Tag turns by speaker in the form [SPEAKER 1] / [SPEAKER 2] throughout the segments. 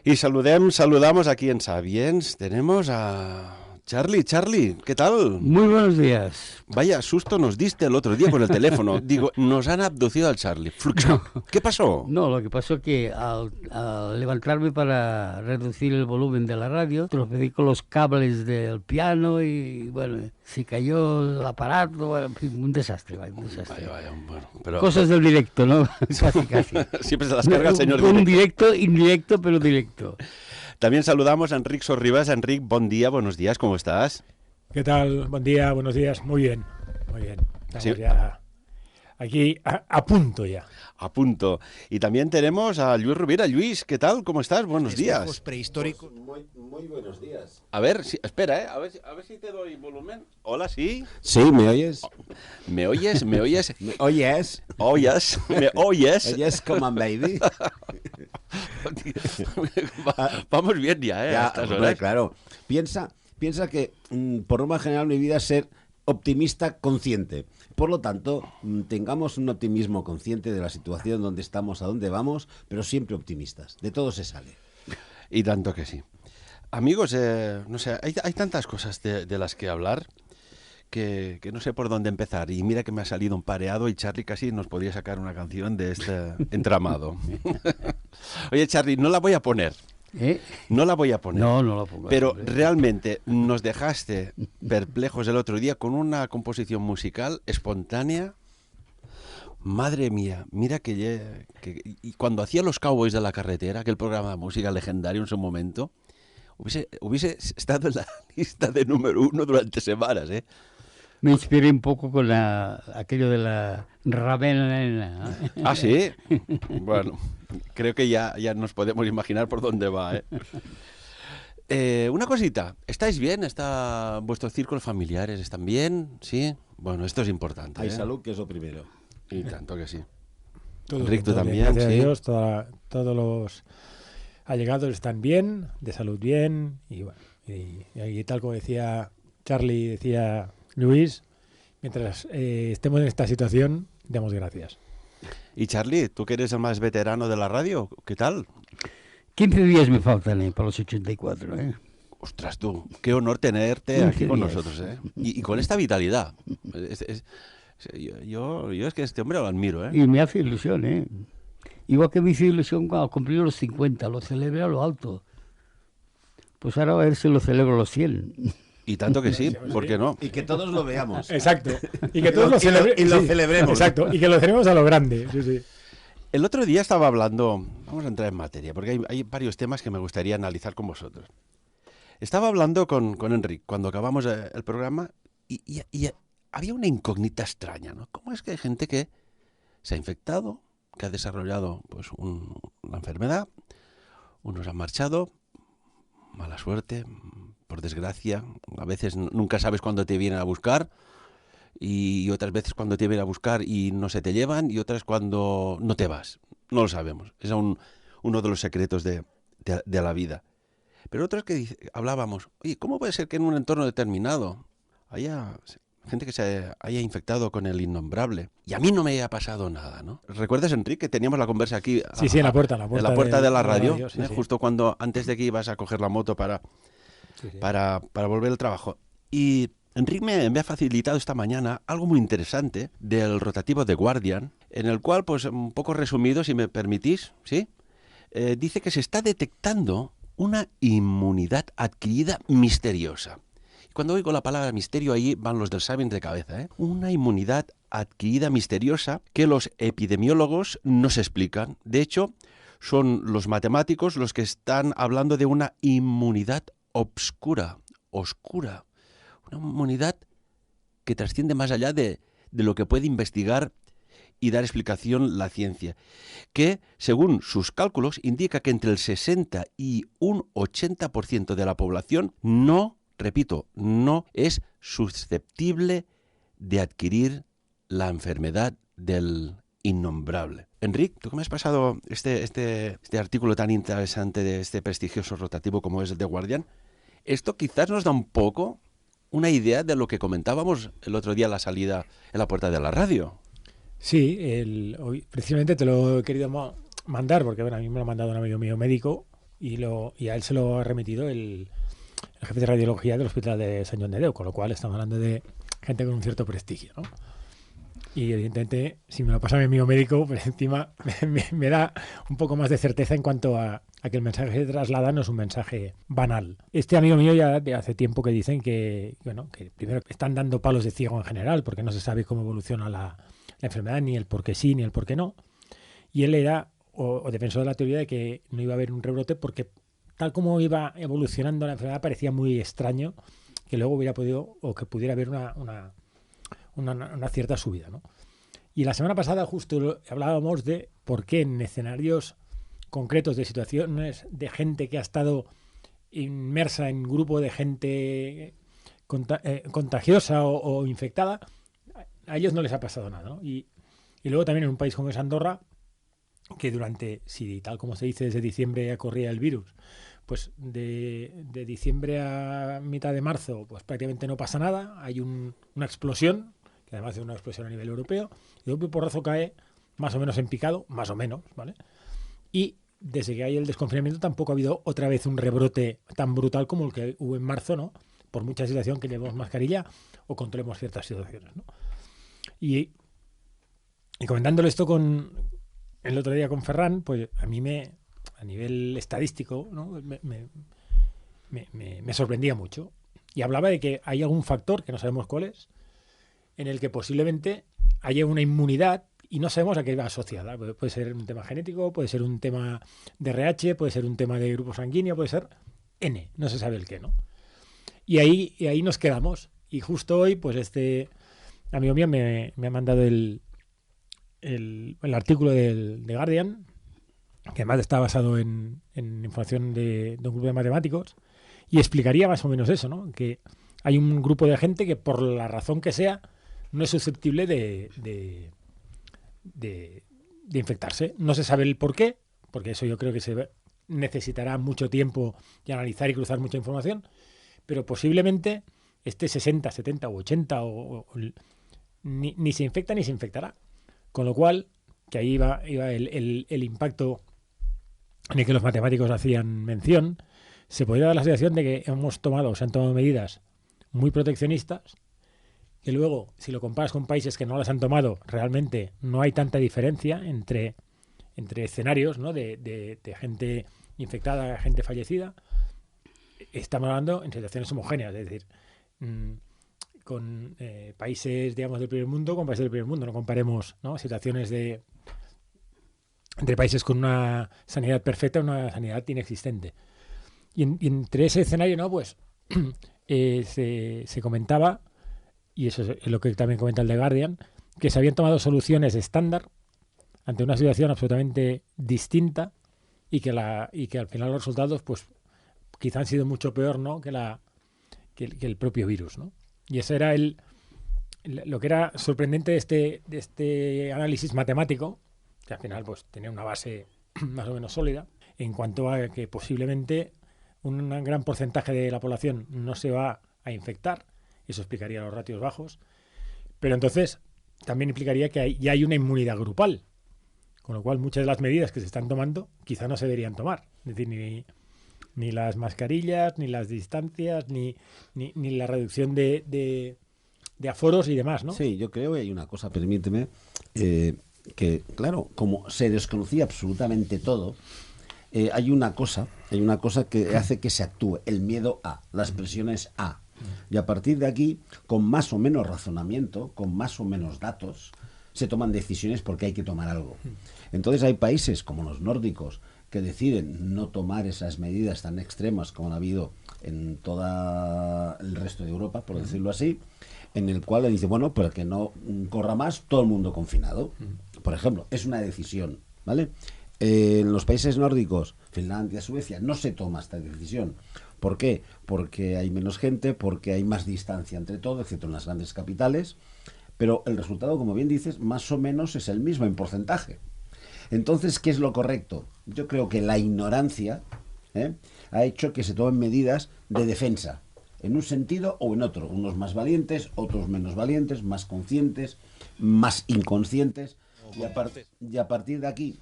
[SPEAKER 1] Y saludamos aquí en Sabiens. Tenemos a Charlie. Charlie, ¿qué tal?
[SPEAKER 2] Muy buenos días.
[SPEAKER 1] Vaya susto nos diste el otro día con el teléfono. Digo, nos han abducido al Charlie. Flux.
[SPEAKER 2] No,
[SPEAKER 1] ¿Qué pasó?
[SPEAKER 2] no, lo que pasó es que al levantarme para reducir el volumen de la radio, tropecé con los cables del piano y bueno, se cayó el aparato, bueno, en fin, un desastre, un desastre.
[SPEAKER 1] Vaya, bueno, pero...
[SPEAKER 2] Cosas del directo, ¿no? Casi.
[SPEAKER 1] Siempre se las carga el señor
[SPEAKER 2] Un
[SPEAKER 1] directo.
[SPEAKER 2] indirecto, pero directo.
[SPEAKER 1] También saludamos a Enric Sorribas. Enric, buen día, buenos días, ¿cómo estás?
[SPEAKER 3] ¿Qué tal? Buen día, buenos días. Muy bien, muy bien. Estamos
[SPEAKER 1] Sí.
[SPEAKER 3] ya aquí a punto ya.
[SPEAKER 1] A punto. Y también tenemos a Luis Rubira. Luis, ¿qué tal? ¿Cómo estás? Buenos
[SPEAKER 4] Espejos
[SPEAKER 1] días.
[SPEAKER 4] prehistóricos.
[SPEAKER 5] Muy buenos días.
[SPEAKER 1] A ver, espera, a ver si te doy volumen. Hola, ¿sí?
[SPEAKER 5] Sí, ¿me oyes?
[SPEAKER 1] ¿Me oyes? ¿Me oyes?
[SPEAKER 5] ¿Me oyes?
[SPEAKER 1] ¿Oyes? ¿Me oyes?
[SPEAKER 5] ¿Oyes, come on, baby?
[SPEAKER 1] Vamos bien ya, ¿eh?
[SPEAKER 5] Ya,
[SPEAKER 1] A estas
[SPEAKER 5] hombre,
[SPEAKER 1] horas.
[SPEAKER 5] claro. Piensa que, por norma general, mi vida es ser optimista consciente. Por lo tanto, tengamos un optimismo consciente de la situación donde estamos, a dónde vamos, pero siempre optimistas. De todo se sale.
[SPEAKER 1] Y tanto que sí. Amigos, no sé, hay tantas cosas de las que hablar que no sé por dónde empezar. Y mira que me ha salido un pareado y Charlie casi nos podría sacar una canción de este entramado. Oye, Charlie, no la voy a poner.
[SPEAKER 2] ¿Eh?
[SPEAKER 1] No la voy a poner.
[SPEAKER 2] No lo pongo.
[SPEAKER 1] Pero
[SPEAKER 2] hombre.
[SPEAKER 1] realmente nos dejaste perplejos el otro día con una composición musical espontánea. Madre mía, mira y cuando hacía Los Cowboys de la Carretera, aquel programa de música legendario en su momento, hubiese estado en la lista de número 1 durante semanas, ¿eh?
[SPEAKER 2] Me inspiré un poco con aquello de la Ravenna.
[SPEAKER 1] Ah, sí. Bueno, creo que ya nos podemos imaginar por dónde va, ¿eh? Una cosita, ¿estáis bien? ¿Está vuestros círculos familiares? ¿Están bien? ¿Sí? Bueno, esto es importante.
[SPEAKER 5] Hay
[SPEAKER 1] ¿eh?
[SPEAKER 5] salud, que es lo primero.
[SPEAKER 1] Y tanto que sí.
[SPEAKER 3] Todo,
[SPEAKER 1] Enric, tú
[SPEAKER 3] todo
[SPEAKER 1] también,
[SPEAKER 3] bien, gracias
[SPEAKER 1] sí.
[SPEAKER 3] a Dios, todos los allegados están bien, de salud bien, y bueno, y tal como decía Charlie, decía Luis, mientras estemos en esta situación, damos gracias.
[SPEAKER 1] Y Charlie, tú que eres el más veterano de la radio, ¿qué tal?
[SPEAKER 2] 15 días me faltan para los 84, ¿eh?
[SPEAKER 1] Ostras, tú, qué honor tenerte
[SPEAKER 2] 15
[SPEAKER 1] aquí con
[SPEAKER 2] días.
[SPEAKER 1] nosotros, ¿eh? Y con esta vitalidad. Yo es que este hombre lo admiro, ¿eh?
[SPEAKER 2] Y me hace ilusión, ¿eh? Igual que me hizo ilusión cuando cumplí los 50, lo celebré a lo alto. Pues ahora a ver si lo celebro a los 100.
[SPEAKER 1] Y tanto que sí, ¿por qué no?
[SPEAKER 5] Y que todos lo veamos.
[SPEAKER 3] Exacto. Y que todos lo
[SPEAKER 5] celebremos.
[SPEAKER 3] Exacto. Y que lo celebremos a lo grande. Sí, sí.
[SPEAKER 1] El otro día estaba hablando, vamos a entrar en materia, porque hay varios temas que me gustaría analizar con vosotros. Estaba hablando con Enric cuando acabamos el programa y había una incógnita extraña, ¿no? ¿Cómo es que hay gente que se ha infectado, que ha desarrollado pues una enfermedad, unos han marchado, mala suerte, por desgracia, a veces nunca sabes cuándo te vienen a buscar y otras veces cuando te vienen a buscar y no se te llevan y otras cuando no te vas, no lo sabemos, es uno de los secretos de la vida. Pero otros que hablábamos, oye, ¿cómo puede ser que en un entorno determinado haya gente que se haya infectado con el innombrable? Y a mí no me haya pasado nada, ¿no? ¿Recuerdas, Enrique, que teníamos la conversa aquí?
[SPEAKER 3] Sí, en la puerta.
[SPEAKER 1] En la puerta de la radio,
[SPEAKER 3] sí, sí.
[SPEAKER 1] justo cuando, antes de que ibas a coger la moto para volver al trabajo. Y Enrique me ha facilitado esta mañana algo muy interesante del rotativo de Guardian, en el cual, pues un poco resumido, si me permitís, ¿sí? Dice que se está detectando una inmunidad adquirida misteriosa. Y cuando oigo la palabra misterio, ahí van los del Sabiens de cabeza, ¿eh? Una inmunidad adquirida misteriosa que los epidemiólogos no se explican. De hecho, son los matemáticos los que están hablando de una inmunidad oscura, una inmunidad que trasciende más allá de lo que puede investigar y dar explicación la ciencia, que, según sus cálculos, indica que entre el 60 y un 80% de la población no es susceptible de adquirir la enfermedad del innombrable. Enric, tú que me has pasado este artículo tan interesante de este prestigioso rotativo como es el de Guardian, esto quizás nos da un poco una idea de lo que comentábamos el otro día a la salida en la puerta de la radio.
[SPEAKER 3] Sí, hoy precisamente te lo he querido mandar porque bueno, a mí me lo ha mandado un amigo mío médico y a él se lo ha remitido el jefe de radiología del Hospital de Sant Joan de Déu, con lo cual estamos hablando de gente con un cierto prestigio, ¿no? Y evidentemente, si me lo pasa mi amigo médico, pues encima me da un poco más de certeza en cuanto a que el mensaje que traslada no es un mensaje banal. Este amigo mío ya de hace tiempo que dicen que, bueno, que primero están dando palos de ciego en general, porque no se sabe cómo evoluciona la enfermedad, ni el por qué sí, ni el por qué no. Y él era o defensor de la teoría de que no iba a haber un rebrote porque tal como iba evolucionando la enfermedad parecía muy extraño que luego hubiera podido o que pudiera haber una cierta subida, ¿no? Y la semana pasada justo hablábamos de por qué en escenarios concretos de situaciones de gente que ha estado inmersa en grupo de gente contagiosa o infectada, a ellos no les ha pasado nada, ¿no? Y luego también en un país como es Andorra, que durante, si tal como se dice, desde diciembre ya corría el virus, pues de diciembre a mitad de marzo pues prácticamente no pasa nada, hay una explosión, que además es una explosión a nivel europeo, y de un porrazo cae más o menos en picado, más o menos, ¿vale? Y desde que hay el desconfinamiento tampoco ha habido otra vez un rebrote tan brutal como el que hubo en marzo, ¿no? Por mucha situación que llevemos mascarilla o controlemos ciertas situaciones, ¿no? Y comentándolo esto el otro día con Ferran, pues a mí a nivel estadístico, ¿no? me sorprendía mucho. Y hablaba de que hay algún factor, que no sabemos cuál es, en el que posiblemente haya una inmunidad y no sabemos a qué va asociada. Puede ser un tema genético, puede ser un tema de RH, puede ser un tema de grupo sanguíneo, puede ser N, no se sabe el qué, ¿no? Y ahí nos quedamos. Y justo hoy, pues este amigo mío me ha mandado el artículo de Guardian, que además está basado en información de un grupo de matemáticos, y explicaría más o menos eso, ¿no? Que hay un grupo de gente que por la razón que sea no es susceptible de infectarse. No se sabe el por qué, porque eso yo creo que se necesitará mucho tiempo y analizar y cruzar mucha información, pero posiblemente este 60, 70 o 80 ni se infecta ni se infectará. Con lo cual, que ahí iba el impacto en el que los matemáticos hacían mención, se podría dar la situación de que se han tomado medidas muy proteccionistas, que luego, si lo comparas con países que no las han tomado, realmente no hay tanta diferencia entre escenarios, ¿no? de gente infectada, gente fallecida. Estamos hablando en situaciones homogéneas, es decir, con países, digamos, del primer mundo con países del primer mundo. No comparemos, ¿no? Situaciones entre países con una sanidad perfecta y una sanidad inexistente. Y entre ese escenario, ¿no? Pues se comentaba, y eso es lo que también comenta el The Guardian, que se habían tomado soluciones estándar ante una situación absolutamente distinta y que al final los resultados, pues, quizá han sido mucho peor, ¿no? que el propio virus, ¿no? Y ese era lo que era sorprendente de este análisis matemático, que al final pues tenía una base más o menos sólida, en cuanto a que posiblemente un gran porcentaje de la población no se va a infectar. Eso explicaría los ratios bajos. Pero entonces también implicaría que ya hay una inmunidad grupal. Con lo cual muchas de las medidas que se están tomando quizá no se deberían tomar. Es decir, ni las mascarillas, ni las distancias, ni la reducción de aforos y demás, ¿no?
[SPEAKER 5] Sí, yo creo que hay una cosa, permíteme, que claro, como se desconocía absolutamente todo, hay una cosa que hace que se actúe, el miedo a, las presiones a. Y a partir de aquí, con más o menos razonamiento, con más o menos datos, se toman decisiones porque hay que tomar algo. Entonces hay países como los nórdicos que deciden no tomar esas medidas tan extremas como han habido en todo el resto de Europa, por decirlo así, en el cual le dice, bueno, para que no corra más, todo el mundo confinado. Por ejemplo, es una decisión, ¿vale? En los países nórdicos, Finlandia, Suecia, no se toma esta decisión. ¿Por qué? Porque hay menos gente, porque hay más distancia entre todo, excepto en las grandes capitales, pero el resultado, como bien dices, más o menos es el mismo en porcentaje. Entonces, ¿qué es lo correcto? Yo creo que la ignorancia ha hecho que se tomen medidas de defensa, en un sentido o en otro, unos más valientes, otros menos valientes, más conscientes, más inconscientes, Y a partir de aquí,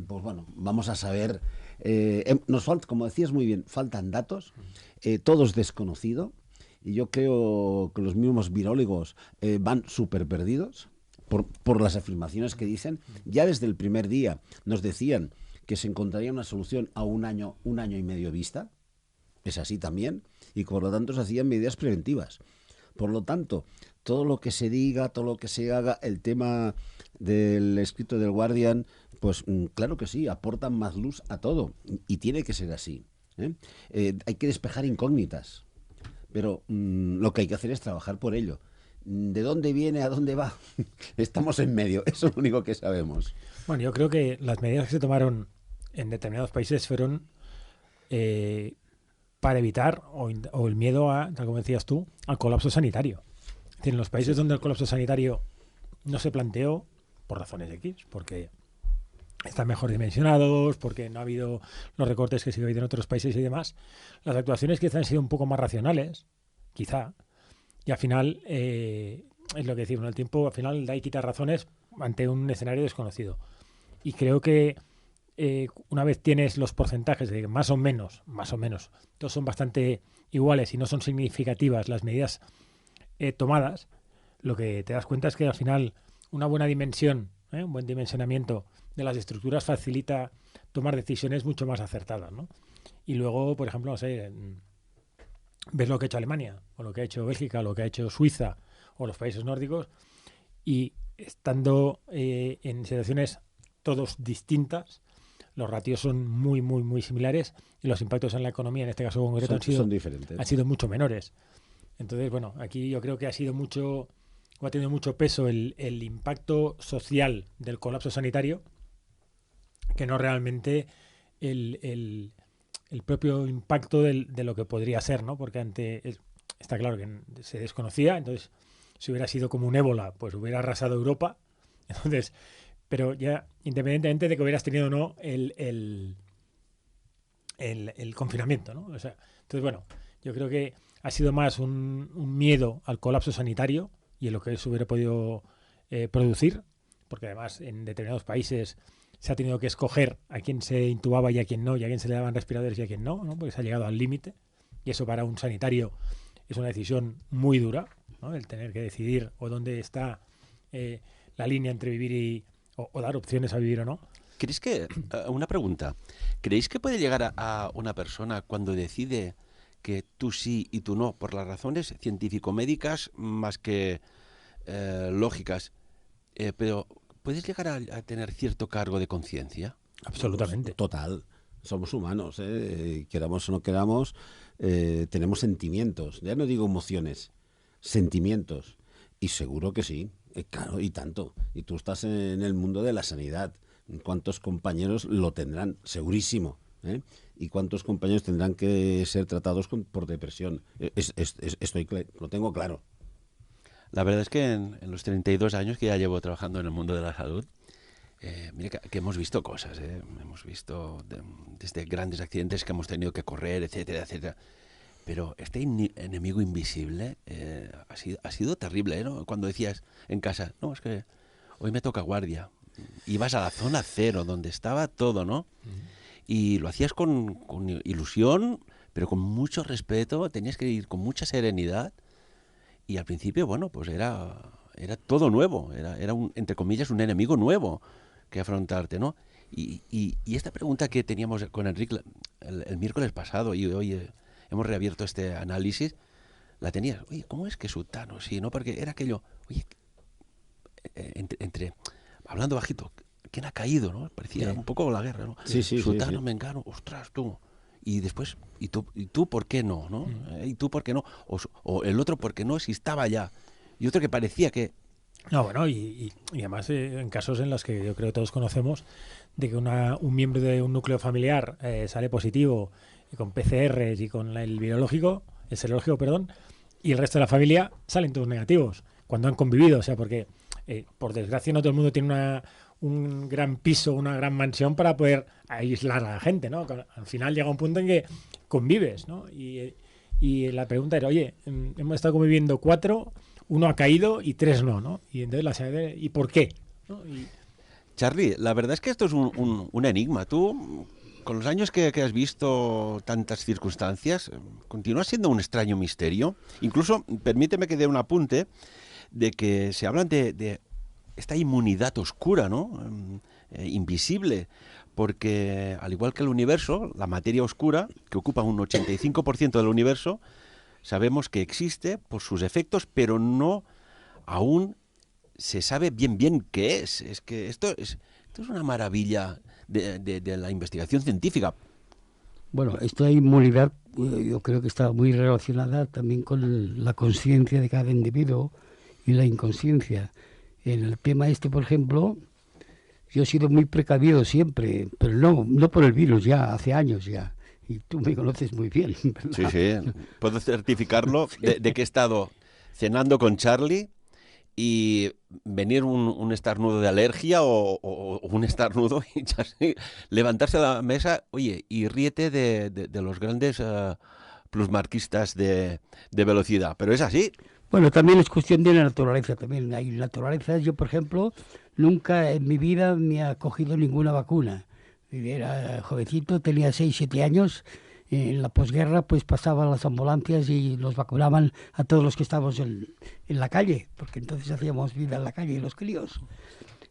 [SPEAKER 5] pues bueno, vamos a saber. Nos falta, como decías muy bien, faltan datos, todo es desconocido. Y yo creo que los mismos virólogos van súper perdidos por las afirmaciones que dicen. Ya desde el primer día nos decían que se encontraría una solución a un año y medio vista. Es así también. Y por lo tanto se hacían medidas preventivas. Por lo tanto, todo lo que se diga, todo lo que se haga, el tema del escrito del Guardian, pues claro que sí, aportan más luz a todo. Y tiene que ser así. Hay que despejar incógnitas. Pero lo que hay que hacer es trabajar por ello. ¿De dónde viene? ¿A dónde va? Estamos en medio, eso es lo único que sabemos.
[SPEAKER 3] Bueno, yo creo que las medidas que se tomaron en determinados países fueron para evitar o el miedo a, tal como decías tú, al colapso sanitario. Es decir, en los países donde el colapso sanitario no se planteó, por razones X, porque están mejor dimensionados, porque no ha habido los recortes que sí ha habido en otros países y demás, las actuaciones quizá han sido un poco más racionales, quizá, y al final, es lo que decimos, el tiempo al final da y quita razones ante un escenario desconocido. Y creo que una vez tienes los porcentajes de más o menos, todos son bastante iguales y no son significativas las medidas tomadas, lo que te das cuenta es que al final una buena dimensión, un buen dimensionamiento de las estructuras facilita tomar decisiones mucho más acertadas, ¿no? Y luego, por ejemplo, no sé, ves lo que ha hecho Alemania, o lo que ha hecho Bélgica, o lo que ha hecho Suiza, o los países nórdicos, y estando en situaciones todos distintas, los ratios son muy, muy, muy similares, y los impactos en la economía, en este caso concreto,
[SPEAKER 5] son diferentes.
[SPEAKER 3] Han sido mucho menores. Entonces, bueno, aquí yo creo que ha tenido mucho peso el impacto social del colapso sanitario, que no realmente el propio impacto de lo que podría ser, ¿no? Porque está claro que se desconocía, entonces si hubiera sido como un ébola, pues hubiera arrasado Europa. Entonces, pero ya independientemente de que hubieras tenido o no el confinamiento, ¿no? O sea, entonces, bueno, yo creo que ha sido más un miedo al colapso sanitario y en lo que eso hubiera podido producir, porque además en determinados países se ha tenido que escoger a quién se intubaba y a quién no, y a quién se le daban respiradores y a quién no, porque se ha llegado al límite, y eso para un sanitario es una decisión muy dura, ¿no? El tener que decidir o dónde está la línea entre vivir o dar opciones a vivir o no.
[SPEAKER 1] ¿Creéis que, una pregunta, ¿creéis que puede llegar a una persona cuando decide que tú sí y tú no, por las razones científico-médicas más que lógicas, pero puedes llegar a tener cierto cargo de conciencia?
[SPEAKER 3] Absolutamente.
[SPEAKER 5] Total. Somos humanos, queramos o no queramos, tenemos sentimientos. Ya no digo emociones, sentimientos. Y seguro que sí, claro, y tanto. Y tú estás en el mundo de la sanidad. ¿Cuántos compañeros lo tendrán? Segurísimo. ¿Y cuántos compañeros tendrán que ser tratados por depresión? Lo tengo claro.
[SPEAKER 1] La verdad es que en los 32 años que ya llevo trabajando en el mundo de la salud, mira que hemos visto cosas, hemos visto desde grandes accidentes que hemos tenido que correr, etcétera, etcétera. Pero este enemigo invisible ha sido terrible, ¿no? Cuando decías en casa, no, es que hoy me toca guardia. Ibas a la zona cero, donde estaba todo, ¿no? Y lo hacías con ilusión, pero con mucho respeto, tenías que ir con mucha serenidad. Y al principio, bueno, pues era todo nuevo, era entre comillas, un enemigo nuevo que afrontarte, ¿no? Y esta pregunta que teníamos con Enrique el miércoles pasado, y hoy hemos reabierto este análisis, la tenías, oye, ¿cómo es que Sutano? Sí, ¿no? Porque era aquello, oye, hablando bajito, ¿quién ha caído, no? Parecía un poco la guerra, ¿no?
[SPEAKER 5] Sí,
[SPEAKER 1] Sutano, Mengano, ostras, tú. Y después, ¿y tú por qué no? ¿No? ¿Y tú por qué no? O el otro por qué no, si estaba ya. Y otro que parecía que...
[SPEAKER 3] No, bueno, y además en casos en los que yo creo que todos conocemos, de que un miembro de un núcleo familiar sale positivo y con PCRs y con el serológico, perdón, y el resto de la familia salen todos negativos cuando han convivido. O sea, porque por desgracia no todo el mundo tiene un gran piso, una gran mansión para poder aislar a la gente, ¿no? Al final llega un punto en que convives, ¿no? Y la pregunta era, oye, hemos estado conviviendo 4, 1 ha caído y 3 no, ¿no? Y entonces ¿y por qué? ¿No?
[SPEAKER 1] Charlie, la verdad es que esto es un enigma. Tú, con los años que has visto tantas circunstancias, continúa siendo un extraño misterio. Incluso, permíteme que dé un apunte de que se hablan de esta inmunidad oscura, ¿no? Invisible, porque al igual que el universo, la materia oscura, que ocupa un 85% del universo, sabemos que existe por sus efectos, pero no aún se sabe bien qué es. Es que esto es una maravilla de la investigación científica.
[SPEAKER 2] Bueno, esta inmunidad yo creo que está muy relacionada también con la conciencia de cada individuo y la inconsciencia. En el tema este, por ejemplo, yo he sido muy precavido siempre, pero no por el virus, ya hace años ya. Y tú me conoces muy bien, ¿verdad?
[SPEAKER 1] Sí, puedo certificarlo de que he estado cenando con Charlie y venir un estornudo de alergia o un estornudo y Charlie levantarse de la mesa, oye, y ríete de los grandes plusmarquistas de velocidad. Pero es así.
[SPEAKER 2] Bueno, también es cuestión de la naturaleza. También hay naturalezas. Yo, por ejemplo, nunca en mi vida me ha cogido ninguna vacuna. Era jovencito, tenía 6, 7 años. En la posguerra, pues pasaban las ambulancias y nos vacunaban a todos los que estábamos en la calle, porque entonces hacíamos vida en la calle, los críos.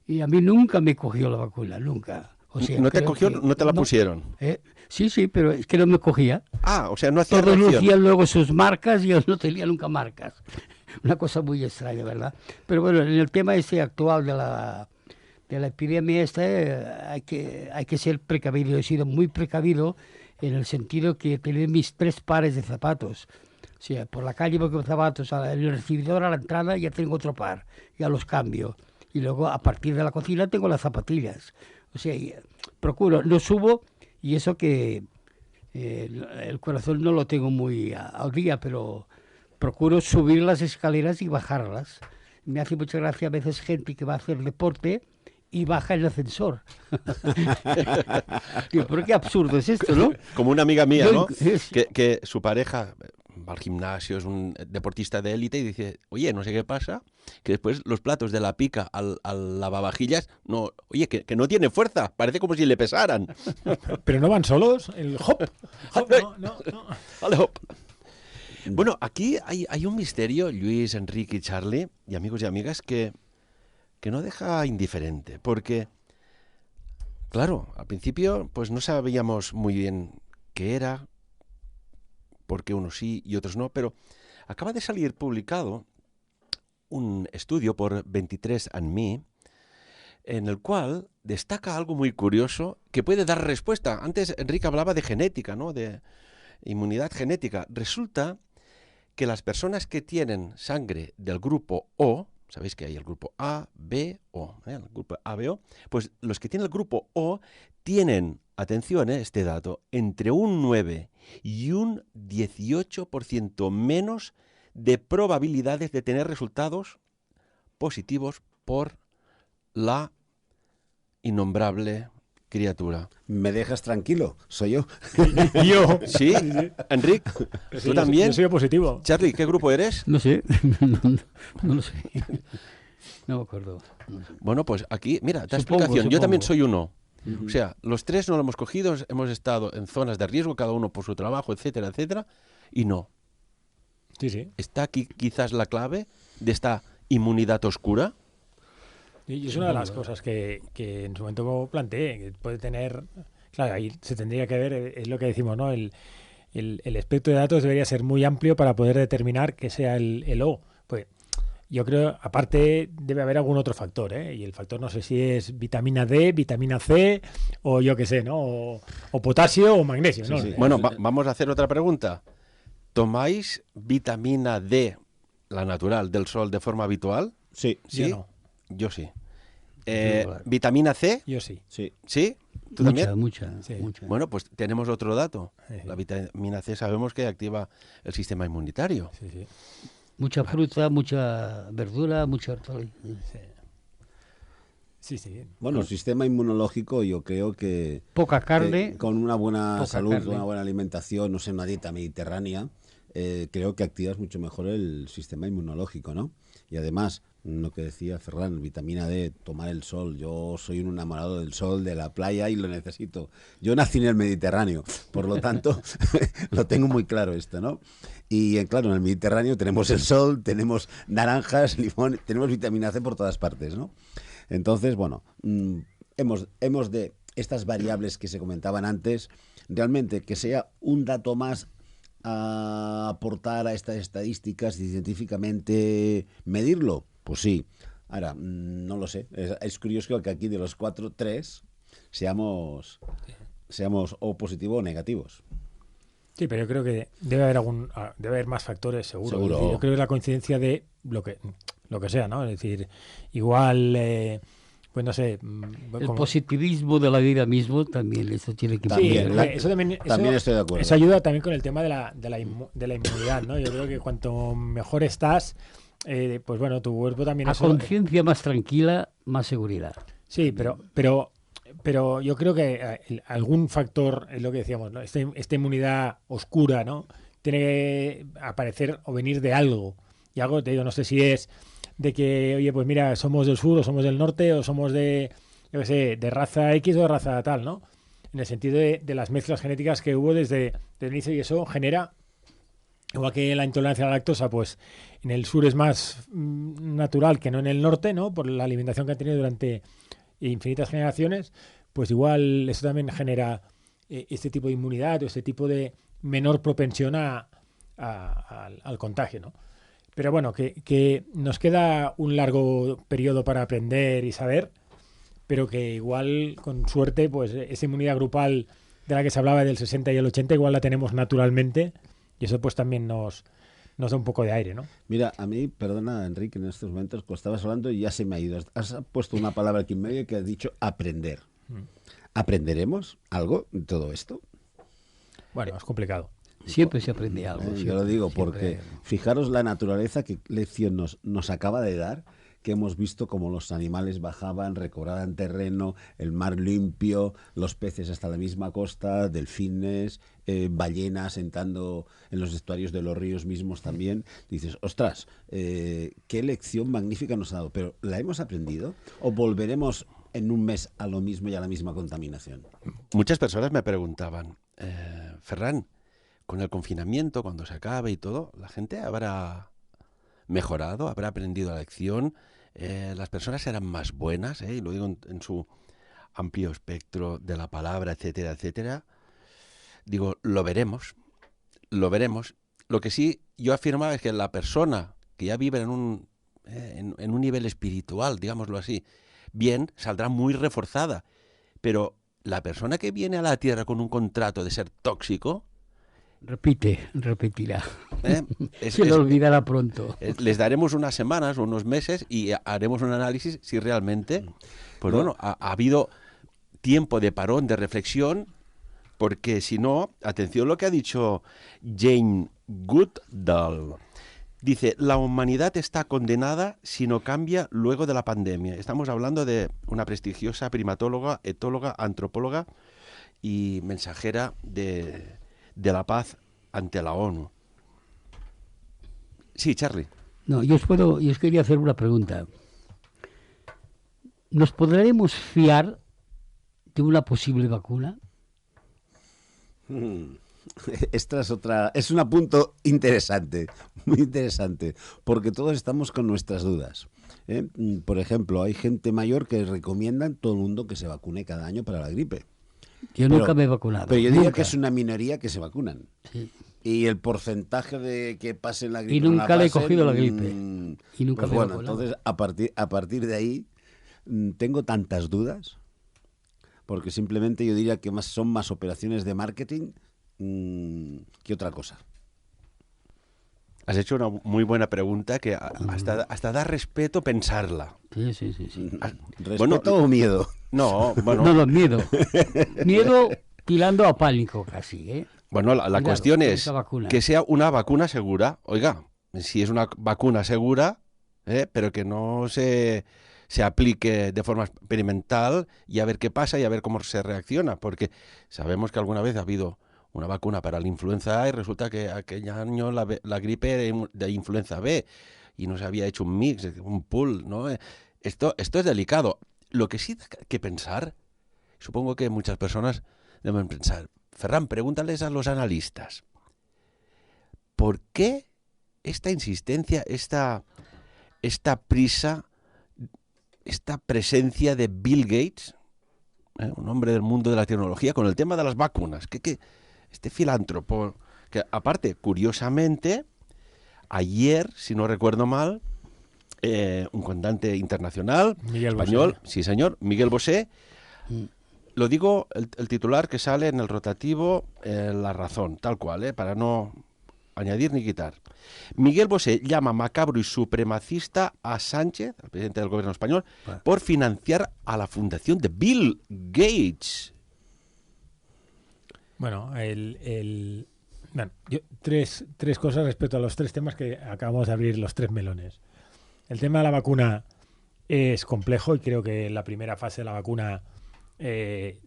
[SPEAKER 2] Y a mí nunca me cogió la vacuna, nunca. O sea,
[SPEAKER 1] ¿No te cogió? ¿No te la pusieron?
[SPEAKER 2] Sí, pero es que no me cogía.
[SPEAKER 1] Ah, o sea, no hacía
[SPEAKER 2] Todos
[SPEAKER 1] reacción.
[SPEAKER 2] lucían luego sus marcas y yo no tenía nunca marcas. Una cosa muy extraña, ¿verdad? Pero bueno, en el tema este actual de la epidemia esta, hay que ser precavido. He sido muy precavido en el sentido que he tenido mis 3 pares de zapatos. O sea, por la calle voy con zapatos, en el recibidor a la entrada ya tengo otro par, ya los cambio. Y luego a partir de la cocina tengo las zapatillas. O sea, procuro, no subo, y eso que el corazón no lo tengo muy al día, pero procuro subir las escaleras y bajarlas. Me hace mucha gracia a veces gente que va a hacer deporte y baja el ascensor. Digo, pero qué absurdo es esto, ¿no?
[SPEAKER 1] Como una amiga mía, ¿no? Que su pareja va al gimnasio, es un deportista de élite y dice, oye, no sé qué pasa, que después los platos de la pica al lavavajillas, no, oye, que no tiene fuerza, parece como si le pesaran.
[SPEAKER 3] Pero no van solos, el hop, no.
[SPEAKER 1] Vale, hop. Bueno, aquí hay un misterio, Luis, Enrique y Charlie, y amigos y amigas, que no deja indiferente, porque, claro, al principio pues no sabíamos muy bien qué era, por qué unos sí y otros no, pero acaba de salir publicado un estudio por 23andMe en el cual destaca algo muy curioso que puede dar respuesta. Antes Enrique hablaba de genética, ¿no? De inmunidad genética. Resulta que las personas que tienen sangre del grupo O, sabéis que hay el grupo A, B, O, el grupo A, B, O, pues los que tienen el grupo O tienen, atención, este dato, entre un 9 y un 18% menos de probabilidades de tener resultados positivos por la innombrable criatura.
[SPEAKER 5] ¿Me dejas tranquilo? Soy yo.
[SPEAKER 3] Yo.
[SPEAKER 1] ¿Sí? Enrique, ¿tú también?
[SPEAKER 3] Yo soy positivo.
[SPEAKER 1] Charlie, ¿qué grupo eres?
[SPEAKER 2] No sé, no lo sé. No me acuerdo.
[SPEAKER 1] Bueno, pues aquí, mira, da
[SPEAKER 2] Supongo,
[SPEAKER 1] explicación. Yo también
[SPEAKER 2] supongo.
[SPEAKER 1] soy uno. O sea, los 3 no lo hemos cogido, hemos estado en zonas de riesgo, cada uno por su trabajo, etcétera, etcétera, y no.
[SPEAKER 3] Sí.
[SPEAKER 1] ¿Está aquí quizás la clave de esta inmunidad oscura?
[SPEAKER 3] Y es una de las cosas que en su momento planteé, que puede tener... Claro, ahí se tendría que ver, es lo que decimos, ¿no? El espectro de datos debería ser muy amplio para poder determinar que sea el O. Pues yo creo, aparte, debe haber algún otro factor, ¿eh? Y el factor no sé si es vitamina D, vitamina C, o yo qué sé, ¿no? O potasio o magnesio, ¿no?
[SPEAKER 5] Sí.
[SPEAKER 1] Bueno, vamos a hacer otra pregunta. ¿Tomáis vitamina D, la natural, del sol de forma habitual?
[SPEAKER 5] Sí,
[SPEAKER 1] ¿Sí?
[SPEAKER 3] Yo no.
[SPEAKER 1] Yo sí.
[SPEAKER 2] Yo,
[SPEAKER 1] ¿Vitamina C?
[SPEAKER 3] Yo sí.
[SPEAKER 5] sí.
[SPEAKER 1] ¿Sí? ¿Tú también?
[SPEAKER 2] Mucha.
[SPEAKER 1] Bueno, pues tenemos otro dato.
[SPEAKER 3] Sí.
[SPEAKER 1] La vitamina C sabemos que activa el sistema inmunitario.
[SPEAKER 3] Sí.
[SPEAKER 2] Mucha fruta, mucha verdura, mucha hortaliza.
[SPEAKER 3] Sí.
[SPEAKER 5] Bueno, el sistema inmunológico yo creo que
[SPEAKER 2] Poca carne.
[SPEAKER 5] con una buena
[SPEAKER 2] poca
[SPEAKER 5] salud,
[SPEAKER 2] carne.
[SPEAKER 5] una buena alimentación, no sé, una dieta mediterránea, creo que activas mucho mejor el sistema inmunológico, ¿no? Y además, lo que decía Ferran, vitamina D, tomar el sol. Yo soy un enamorado del sol, de la playa y lo necesito. Yo nací en el Mediterráneo, por lo tanto, lo tengo muy claro esto, ¿no? Y claro, en el Mediterráneo tenemos el sol, tenemos naranjas, limón, tenemos vitamina C por todas partes, ¿no? Entonces, bueno, hemos de estas variables que se comentaban antes, realmente que sea un dato más a aportar a estas estadísticas y científicamente medirlo, pues sí. Ahora, no lo sé, es curioso que aquí de los 4, 3 seamos o positivos o negativos.
[SPEAKER 3] Sí, pero yo creo que debe haber más factores, seguro. Es decir, yo creo que la coincidencia de lo que sea, ¿no? Es decir, igual, pues no sé.
[SPEAKER 2] El positivismo de la vida mismo también, eso tiene que
[SPEAKER 5] También,
[SPEAKER 2] ver.
[SPEAKER 3] Eso también
[SPEAKER 5] estoy de acuerdo.
[SPEAKER 3] Eso ayuda también con el tema de la inmunidad, ¿no? Yo creo que cuanto mejor estás, pues bueno, tu cuerpo también...
[SPEAKER 2] A conciencia más tranquila, más seguridad.
[SPEAKER 3] Sí, pero yo creo que algún factor, es lo que decíamos, ¿no? Esta inmunidad oscura, ¿no? Tiene que aparecer o venir de algo. Y algo, te digo, no sé si es de que, oye, pues mira, somos del sur o somos del norte o somos de, yo qué sé, de raza X o de raza tal, ¿no? En el sentido de las mezclas genéticas que hubo desde el inicio, y eso genera, igual que la intolerancia a la lactosa, pues en el sur es más natural que no en el norte, ¿no? Por la alimentación que han tenido durante infinitas generaciones, pues igual eso también genera este tipo de inmunidad o este tipo de menor propensión al contagio, ¿no? Pero bueno, que nos queda un largo periodo para aprender y saber, pero que igual, con suerte, pues esa inmunidad grupal de la que se hablaba del 60 y el 80, igual la tenemos naturalmente, y eso pues también nos da un poco de aire, ¿no?
[SPEAKER 5] Mira, a mí, perdona, Enrique, en estos momentos, cuando estabas hablando y ya se me ha ido. Has puesto una palabra aquí en medio que has dicho aprender. ¿Aprenderemos algo de todo esto?
[SPEAKER 3] Bueno, es complicado.
[SPEAKER 2] Siempre se aprende algo.
[SPEAKER 5] Yo lo digo porque fijaros la naturaleza, que lección nos acaba de dar, que hemos visto como los animales bajaban, recobraban terreno, el mar limpio, los peces hasta la misma costa, delfines, ballenas entrando en los estuarios de los ríos mismos también. Dices, ostras, qué lección magnífica nos ha dado. ¿Pero la hemos aprendido o volveremos en un mes a lo mismo y a la misma contaminación?
[SPEAKER 1] Muchas personas me preguntaban, Ferran, con el confinamiento, cuando se acabe y todo, ¿la gente habrá mejorado, habrá aprendido la lección? Las personas serán más buenas, y lo digo en su amplio espectro de la palabra, etcétera, etcétera. Digo, lo veremos. Lo que sí yo afirmaba es que la persona que ya vive en un nivel espiritual, digámoslo así, bien, saldrá muy reforzada. Pero la persona que viene a la Tierra con un contrato de ser tóxico,
[SPEAKER 2] repetirá. Se lo olvidará pronto.
[SPEAKER 1] Les daremos unas semanas o unos meses y haremos un análisis si realmente, pues bueno, ha habido tiempo de parón, de reflexión, porque si no, atención lo que ha dicho Jane Goodall. Dice, la humanidad está condenada si no cambia luego de la pandemia. Estamos hablando de una prestigiosa primatóloga, etóloga, antropóloga y mensajera de la paz ante la ONU. Sí, Charlie.
[SPEAKER 2] No, yo os quería hacer una pregunta. ¿Nos podremos fiar de una posible vacuna?
[SPEAKER 5] Esta es un punto interesante, muy interesante, porque todos estamos con nuestras dudas. Por ejemplo, hay gente mayor que recomienda a todo el mundo que se vacune cada año para la gripe.
[SPEAKER 2] Yo nunca me he vacunado.
[SPEAKER 5] Pero yo diría que es una minoría que se vacunan.
[SPEAKER 2] Sí.
[SPEAKER 5] Y el porcentaje de que pasen la gripe.
[SPEAKER 2] Y nunca le he cogido la gripe.
[SPEAKER 5] Y nunca pues bueno, entonces a partir de ahí tengo tantas dudas, porque simplemente yo diría que son más operaciones de marketing que otra cosa.
[SPEAKER 1] Has hecho una muy buena pregunta que hasta da respeto pensarla.
[SPEAKER 2] Sí.
[SPEAKER 5] ¿Respeto o miedo?
[SPEAKER 1] No, bueno.
[SPEAKER 2] No, miedo. Miedo tirando a pánico casi, ¿eh?
[SPEAKER 1] Bueno, la cuestión es que sea una vacuna segura. Oiga, si es una vacuna segura, pero que no se aplique de forma experimental y a ver qué pasa y a ver cómo se reacciona. Porque sabemos que alguna vez ha habido una vacuna para la influenza A y resulta que aquel año la gripe de influenza B. y no se había hecho un mix, un pool, ¿no? Esto es delicado. Lo que sí hay que pensar, supongo que muchas personas deben pensar, Ferran, pregúntales a los analistas, ¿por qué esta insistencia, esta prisa, esta presencia de Bill Gates, un hombre del mundo de la tecnología, con el tema de las vacunas? Que este filántropo, que aparte, curiosamente, ayer, si no recuerdo mal, un cantante internacional,
[SPEAKER 3] Miguel
[SPEAKER 1] español,
[SPEAKER 3] Bosé.
[SPEAKER 1] sí señor, Miguel Bosé, lo digo, el titular que sale en el rotativo, La Razón, tal cual, para no añadir ni quitar. Miguel Bosé llama macabro y supremacista a Sánchez, al presidente del gobierno español, por financiar a la fundación de Bill Gates.
[SPEAKER 3] Bueno, bueno, tres cosas respecto a los tres temas que acabamos de abrir, los tres melones. El tema de la vacuna es complejo y creo que la primera fase de la vacuna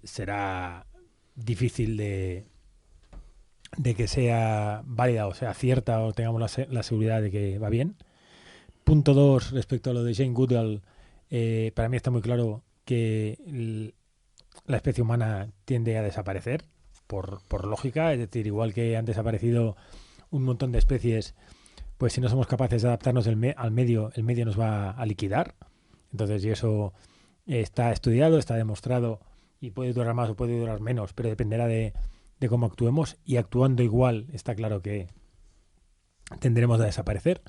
[SPEAKER 3] será difícil de que sea válida o sea cierta o tengamos la seguridad de que va bien. Punto 2, respecto a lo de Jane Goodall, para mí está muy claro que la especie humana tiende a desaparecer por lógica, es decir, igual que han desaparecido un montón de especies, pues si no somos capaces de adaptarnos al medio, el medio nos va a liquidar. Entonces, y eso está estudiado, está demostrado y puede durar más o puede durar menos, pero dependerá de cómo actuemos, y actuando igual está claro que tendremos a desaparecer,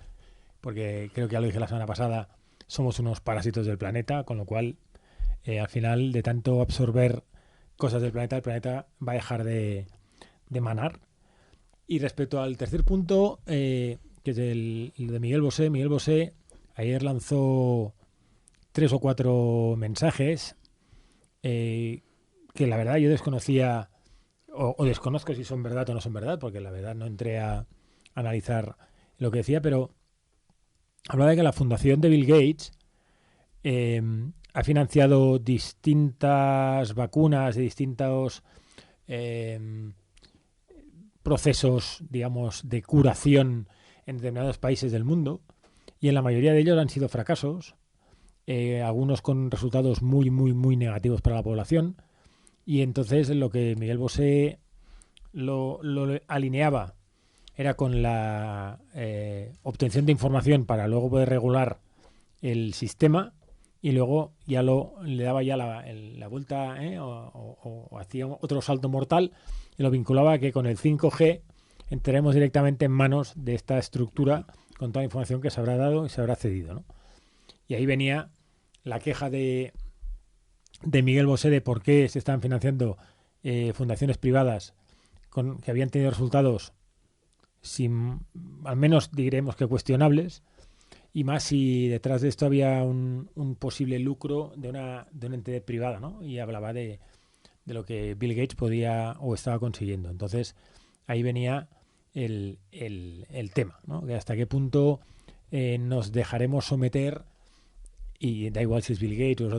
[SPEAKER 3] porque creo que ya lo dije la semana pasada, somos unos parásitos del planeta, con lo cual al final de tanto absorber cosas del planeta, el planeta va a dejar de manar. Y respecto al tercer punto, que es el de Miguel Bosé ayer lanzó 3 o 4 mensajes que la verdad yo desconocía o desconozco si son verdad o no son verdad, porque la verdad no entré a analizar lo que decía, pero hablaba de que la fundación de Bill Gates ha financiado distintas vacunas y distintos procesos, digamos, de curación en determinados países del mundo, y en la mayoría de ellos han sido fracasos, algunos con resultados muy, muy, muy negativos para la población. Y entonces lo que Miguel Bosé lo alineaba era con la obtención de información para luego poder regular el sistema, y luego ya le daba ya la vuelta o hacía otro salto mortal y lo vinculaba que con el 5G entraremos directamente en manos de esta estructura con toda la información que se habrá dado y se habrá cedido, ¿no? Y ahí venía la queja de Miguel Bosé de por qué se están financiando fundaciones privadas que habían tenido resultados al menos diremos que cuestionables, y más si detrás de esto había un posible lucro de una entidad privada, ¿no? Y hablaba de lo que Bill Gates podía o estaba consiguiendo. Entonces ahí venía el tema, ¿no? Que hasta qué punto nos dejaremos someter, y da igual si es Bill Gates o es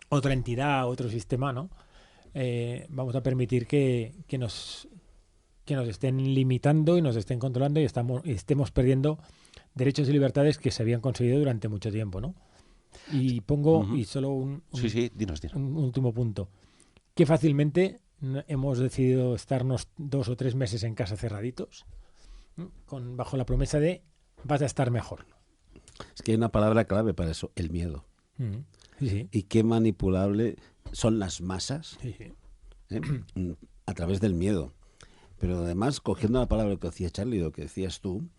[SPEAKER 3] otra entidad, otro sistema, ¿no? Vamos a permitir que nos estén limitando y nos estén controlando y estemos perdiendo derechos y libertades que se habían conseguido durante mucho tiempo, ¿no? Y pongo y solo
[SPEAKER 1] dinos.
[SPEAKER 3] Un último punto. Que fácilmente hemos decidido estarnos 2 o 3 meses en casa cerraditos, bajo la promesa de vas a estar mejor.
[SPEAKER 5] Es que hay una palabra clave para eso, el miedo.
[SPEAKER 3] Sí.
[SPEAKER 5] Y qué manipulable son las masas a través del miedo. Pero además, cogiendo la palabra que decía Charlie, lo que decías tú,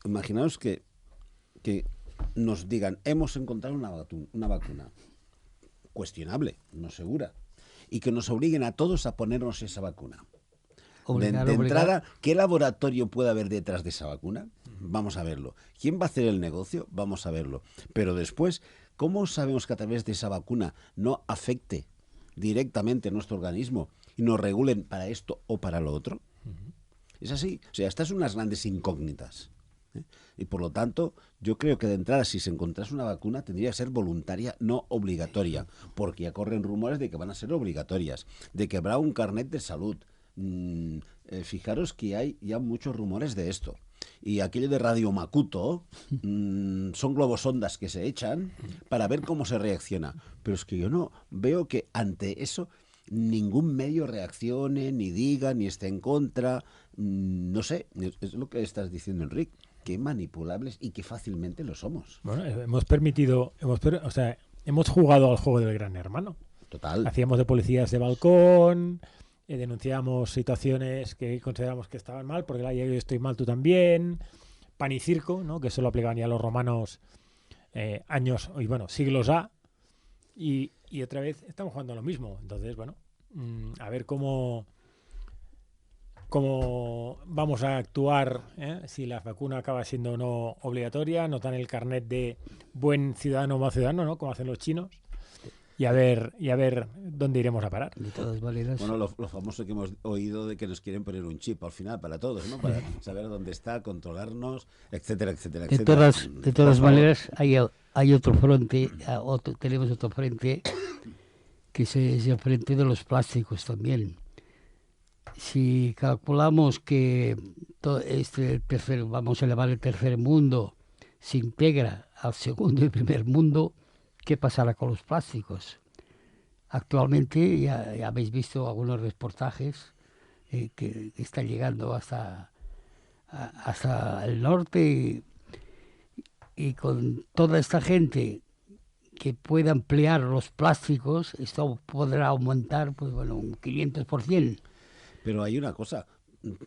[SPEAKER 5] imaginaos que nos digan, hemos encontrado una vacuna cuestionable, no segura, y que nos obliguen a todos a ponernos esa vacuna. De entrada, ¿qué laboratorio puede haber detrás de esa vacuna? Vamos a verlo. ¿Quién va a hacer el negocio? Vamos a verlo. Pero después, ¿cómo sabemos que a través de esa vacuna no afecte directamente a nuestro organismo y nos regulen para esto o para lo otro? Es así. O sea, estas son unas grandes incógnitas. Y por lo tanto, yo creo que de entrada, si se encontrase una vacuna, tendría que ser voluntaria, no obligatoria, porque ya corren rumores de que van a ser obligatorias, de que habrá un carnet de salud. Fijaros que hay ya muchos rumores de esto. Y aquello de Radio Makuto son globosondas que se echan para ver cómo se reacciona. Pero es que yo no veo que ante eso ningún medio reaccione, ni diga, ni esté en contra. No sé, es lo que estás diciendo, Enrique. Qué manipulables y qué fácilmente lo somos.
[SPEAKER 3] Bueno, hemos jugado al juego del Gran Hermano.
[SPEAKER 5] Total.
[SPEAKER 3] Hacíamos de policías de balcón, denunciábamos situaciones que consideramos que estaban mal, porque yo estoy mal, tú también. Pan y circo, ¿no? Que eso lo aplicaban ya los romanos siglos A. Y otra vez estamos jugando a lo mismo. Entonces, bueno, a ver cómo vamos a actuar, si la vacuna acaba siendo o no obligatoria, nos dan el carnet de buen ciudadano o mal ciudadano, ¿no? Como hacen los chinos. Y a ver dónde iremos a parar.
[SPEAKER 2] De todas maneras.
[SPEAKER 5] Bueno, lo famoso que hemos oído de que nos quieren poner un chip al final para todos, ¿no? Para saber dónde está, controlarnos, etcétera, etcétera, etcétera.
[SPEAKER 2] De todas maneras, hay otro frente, tenemos otro frente, que es el frente de los plásticos también. Si calculamos que vamos a elevar el tercer mundo, se integra al segundo y primer mundo, ¿qué pasará con los plásticos? Actualmente ya habéis visto algunos reportajes que están llegando hasta el norte y con toda esta gente que pueda emplear los plásticos, esto podrá aumentar pues bueno, un 500%.
[SPEAKER 5] Pero hay una cosa.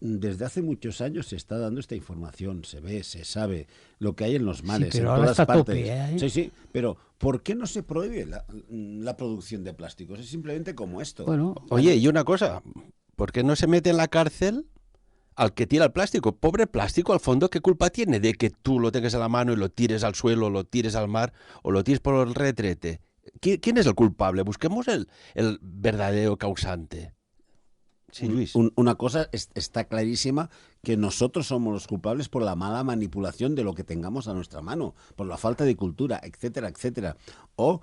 [SPEAKER 5] Desde hace muchos años se está dando esta información, se ve, se sabe lo que hay en los mares,
[SPEAKER 2] sí, pero
[SPEAKER 5] en
[SPEAKER 2] ahora
[SPEAKER 5] todas
[SPEAKER 2] está
[SPEAKER 5] partes.
[SPEAKER 2] Tope,
[SPEAKER 5] Sí, pero ¿por qué no se prohíbe la producción de plásticos? Es simplemente como esto.
[SPEAKER 2] Bueno,
[SPEAKER 1] Oye, y una cosa, ¿por qué no se mete en la cárcel al que tira el plástico? Pobre plástico, al fondo, ¿qué culpa tiene de que tú lo tengas en la mano y lo tires al suelo, lo tires al mar o lo tires por el retrete? ¿Quién es el culpable? Busquemos el verdadero causante. Sí, Luis.
[SPEAKER 5] Una cosa está clarísima, que nosotros somos los culpables por la mala manipulación de lo que tengamos a nuestra mano, por la falta de cultura, etcétera, etcétera, o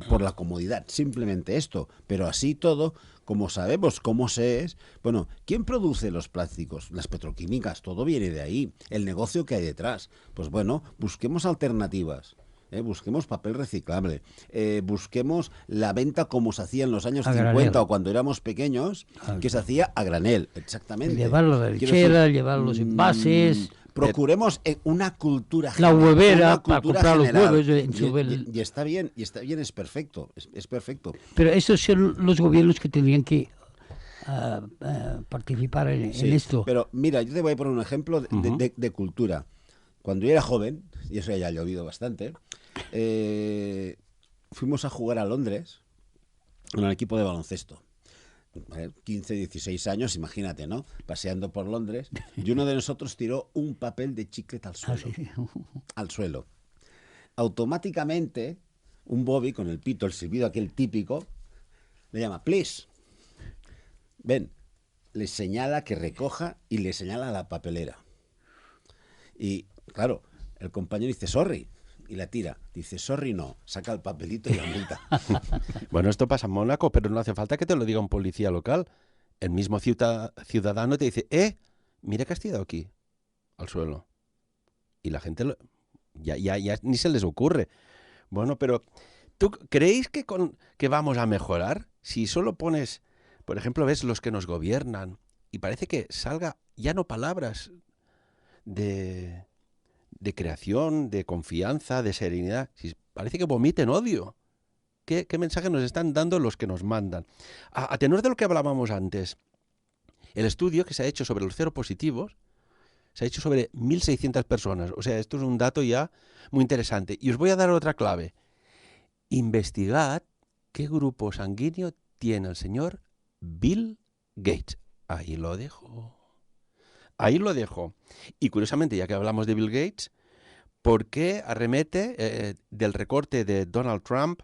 [SPEAKER 5] por la comodidad, simplemente esto. Pero así todo, como sabemos cómo se es, bueno, ¿quién produce los plásticos? Las petroquímicas, todo viene de ahí, el negocio que hay detrás. Pues bueno, busquemos alternativas. Busquemos papel reciclable, busquemos la venta como se hacía en los años 50 o cuando éramos pequeños, que se hacía a granel, exactamente.
[SPEAKER 2] Llevarlo de lechera, llevar los envases.
[SPEAKER 5] Procuremos una cultura
[SPEAKER 2] la huevera
[SPEAKER 5] para
[SPEAKER 2] comprar los huevos.
[SPEAKER 5] Y está bien, es perfecto, es perfecto.
[SPEAKER 2] Pero esos son los gobiernos que tendrían que participar en esto.
[SPEAKER 5] Pero mira, yo te voy a poner un ejemplo de cultura. Cuando yo era joven, y eso ya ha llovido bastante, fuimos a jugar a Londres con el equipo de baloncesto. 15, 16 años, imagínate, ¿no? Paseando por Londres. Y uno de nosotros tiró un papel de chiclete al suelo.
[SPEAKER 2] Sí.
[SPEAKER 5] Al suelo. Automáticamente, un Bobby con el pito, el silbido aquel típico, le llama, please. Ven, le señala que recoja y le señala a la papelera. Y claro, el compañero dice sorry y la tira. Dice sorry no, saca el papelito y la multa.
[SPEAKER 1] Bueno, esto pasa en Mónaco, pero no hace falta que te lo diga un policía local. El mismo ciudadano te dice, mira que has tirado aquí, al suelo. Y la gente ya ni se les ocurre. Bueno, pero ¿tú creéis que vamos a mejorar? Si solo pones, por ejemplo, ves los que nos gobiernan y parece que salga ya no palabras de creación, de confianza, de serenidad. Parece que vomiten odio. ¿Qué mensaje nos están dando los que nos mandan? A tenor de lo que hablábamos antes, el estudio que se ha hecho sobre los seropositivos se ha hecho sobre 1.600 personas. O sea, esto es un dato ya muy interesante. Y os voy a dar otra clave. Investigad qué grupo sanguíneo tiene el señor Bill Gates. Ahí lo dejo. Y curiosamente, ya que hablamos de Bill Gates, ¿por qué arremete del recorte de Donald Trump